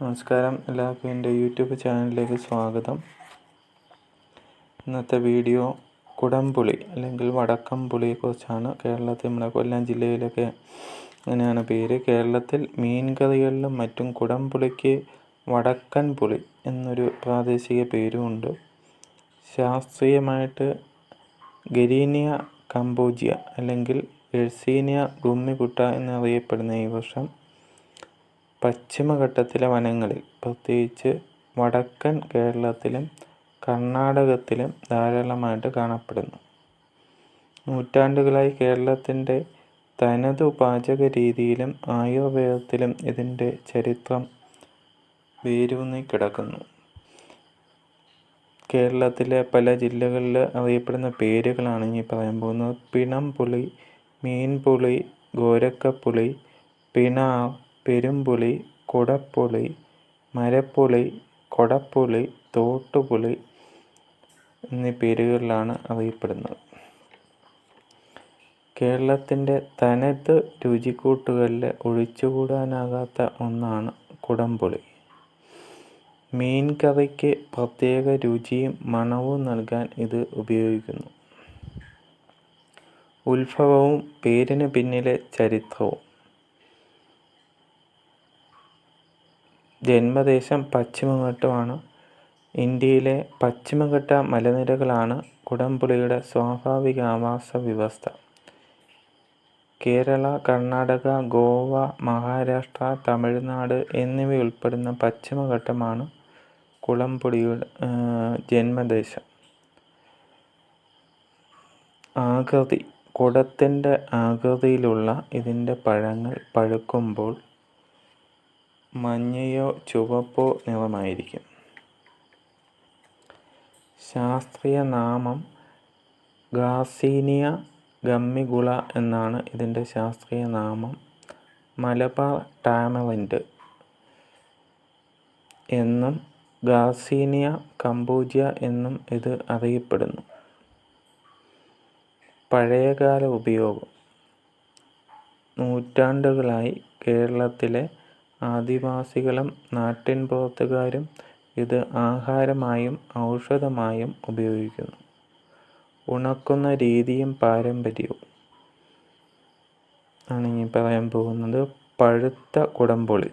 നമസ്കാരം, എല്ലാവർക്കും എൻ്റെ യൂട്യൂബ് ചാനലിലേക്ക് സ്വാഗതം. ഇന്നത്തെ വീഡിയോ കുടംപുളി അല്ലെങ്കിൽ വടക്കംപുളിയെക്കുറിച്ചാണ്. കേരളത്തിൽ നമ്മുടെ കൊല്ലം ജില്ലയിലൊക്കെ അങ്ങനെയാണ് പേര്. കേരളത്തിൽ മീൻ കറികളിലും മറ്റും കുടംപുളിക്ക് വടക്കൻ പുളി എന്നൊരു പ്രാദേശിക പേരുമുണ്ട്. ശാസ്ത്രീയമായിട്ട് ഗരീനിയ കമ്പോജിയ അല്ലെങ്കിൽ എഴ്സീനിയ ഗുമ്മിക്കുട്ട എന്നറിയപ്പെടുന്ന ഈ വൃക്ഷം പശ്ചിമഘട്ടത്തിലെ വനങ്ങളിൽ, പ്രത്യേകിച്ച് വടക്കൻ കേരളത്തിലും കർണാടകത്തിലും ധാരാളമായിട്ട് കാണപ്പെടുന്നു. നൂറ്റാണ്ടുകളായി കേരളത്തിൻ്റെ തനതു പാചക രീതിയിലും ആയുർവേദത്തിലും ഇതിൻ്റെ ചരിത്രം വേരൂന്നി കിടക്കുന്നു. കേരളത്തിലെ പല ജില്ലകളിൽ അറിയപ്പെടുന്ന പേരുകളാണ് ഇനി പറയാൻ പോകുന്നത്. പിണംപുളി, മീൻപുളി, ഗോരക്കപ്പുളി, പിണാർ, പെരുംപുളി, കുടപ്പുളി, മരപ്പുളി, കൊടപ്പുളി, തോട്ടുപുളി എന്നീ പേരുകളിലാണ് അറിയപ്പെടുന്നത്. കേരളത്തിൻ്റെ തനത് രുചിക്കൂട്ടുകളിൽ ഒഴിച്ചുകൂടാനാകാത്ത ഒന്നാണ് കുടംപുളി. മീൻ കറിക്ക് പ്രത്യേക രുചിയും മണവും നൽകാൻ ഇത് ഉപയോഗിക്കുന്നു. ഉത്ഭവവും പേരിന് പിന്നിലെ ചരിത്രവും. ജന്മദേശം പശ്ചിമഘട്ടമാണ്. ഇന്ത്യയിലെ പശ്ചിമഘട്ട മലനിരകളാണ് കുടംപുളിയുടെ സ്വാഭാവിക ആവാസ വ്യവസ്ഥ. കേരള, കർണാടക, ഗോവ, മഹാരാഷ്ട്ര, തമിഴ്നാട് എന്നിവയുൾപ്പെടുന്ന പശ്ചിമഘട്ടമാണ് കുടംപുളിയുടെ ജന്മദേശം. ആകൃതി. കുടത്തിൻ്റെ ആകൃതിയിലുള്ള ഇതിൻ്റെ പഴങ്ങൾ പഴുക്കുമ്പോൾ മഞ്ഞയോ ചുവപ്പോ നിറമായിരിക്കും. ശാസ്ത്രീയ നാമം ഗാർസീനിയ ഗമ്മിഗുള എന്നാണ് ഇതിൻ്റെ ശാസ്ത്രീയ നാമം. മലബാർ ടാമറിൻഡ് എന്നും ഗാർസീനിയ കമ്പോജിയ എന്നും ഇത് അറിയപ്പെടുന്നു. പഴയകാല ഉപയോഗം. നൂറ്റാണ്ടുകളായി കേരളത്തിലെ ആദിവാസികളും നാട്ടിൻപുറത്തുകാരും ഇത് ആഹാരമായും ഔഷധമായും ഉപയോഗിക്കുന്നു. ഉണക്കുന്ന രീതിയും പാരമ്പര്യവും ആണ് ഇനി പറയാൻ പോകുന്നത്. പഴുത്ത കുടംപുളി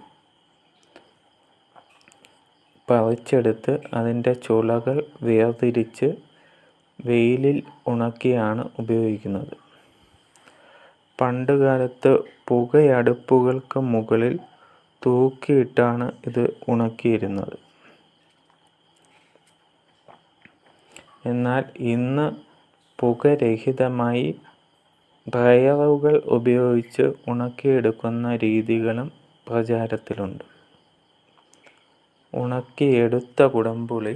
പറിച്ചെടുത്ത് അതിൻ്റെ ചുളകൾ വേർതിരിച്ച് വെയിലിൽ ഉണക്കിയാണ് ഉപയോഗിക്കുന്നത്. പണ്ടുകാലത്ത് പുകയടുപ്പുകൾക്ക് മുകളിൽ തൂക്കിയിട്ടാണ് ഇത് ഉണക്കിയിരുന്നത്. എന്നാൽ ഇന്ന് പുകരഹിതമായി ഡ്രയറുകൾ ഉപയോഗിച്ച് ഉണക്കിയെടുക്കുന്ന രീതികളും പ്രചാരത്തിലുണ്ട്. ഉണക്കിയെടുത്ത കുടംപുളി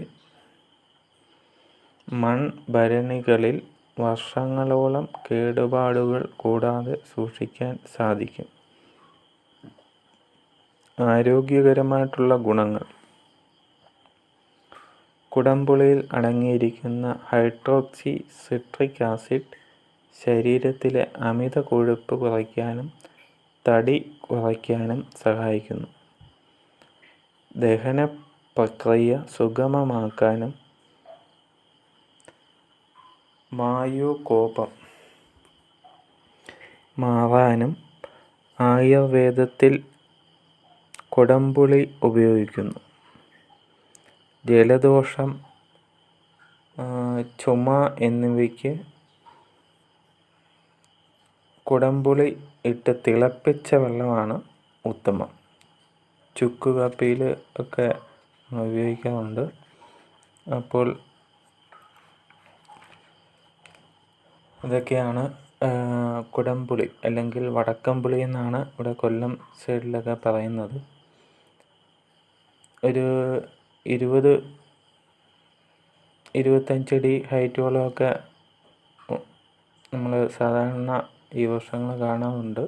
മൺഭരണികളിൽ വർഷങ്ങളോളം കേടുപാടുകൾ കൂടാതെ സൂക്ഷിക്കാൻ സാധിക്കും. ആരോഗ്യകരമായിട്ടുള്ള ഗുണങ്ങൾ. കുടംപുളിയിൽ അടങ്ങിയിരിക്കുന്ന ഹൈഡ്രോക്സി സിട്രിക് ആസിഡ് ശരീരത്തിലെ അമിത കൊഴുപ്പ് കുറയ്ക്കാനും തടി കുറയ്ക്കാനും സഹായിക്കുന്നു. ദഹന പ്രക്രിയ സുഗമമാക്കാനും വായുകോപം മാറാനും ആയുർവേദത്തിൽ കുടംപുളി ഉപയോഗിക്കുന്നു. ജലദോഷം, ചുമ എന്നിവയ്ക്ക് കുടംപുളി ഇട്ട് തിളപ്പിച്ച വെള്ളമാണ് ഉത്തമം. ചുക്കുകാപ്പിയിൽ ഒക്കെ ഉപയോഗിക്കാറുണ്ട്. അപ്പോൾ ഇതൊക്കെയാണ് കുടംപുളി അല്ലെങ്കിൽ വടക്കംപുളി എന്നാണ് ഇവിടെ കൊല്ലം സൈഡിലൊക്കെ പറയുന്നത്. ഒരു 20-25 അടി ഹൈറ്റോളമൊക്കെ നമ്മൾ സാധാരണ ഈ വൃക്ഷങ്ങൾ കാണാറുണ്ട്.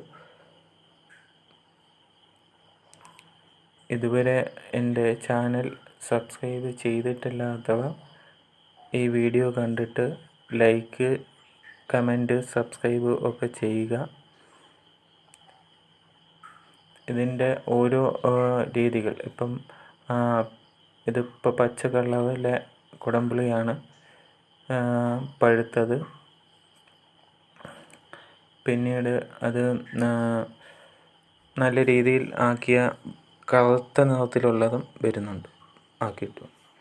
ഇതുവരെ എൻ്റെ ചാനൽ സബ്സ്ക്രൈബ് ചെയ്തിട്ടില്ലാത്തവർ ഈ വീഡിയോ കണ്ടിട്ട് ലൈക്ക്, കമൻറ്റ്, സബ്സ്ക്രൈബ് ഒക്കെ ചെയ്യുക. ഇതിൻ്റെ ഓരോ രീതികൾ ഇപ്പം ഇതിപ്പോൾ പച്ച കളറിലെ കുടംപുളിയാണ് പഴുത്തത്. പിന്നീട് അത് നല്ല രീതിയിൽ ആക്കിയ കറുത്ത നിറത്തിലുള്ളതും വരുന്നുണ്ട് ആക്കിയിട്ട്.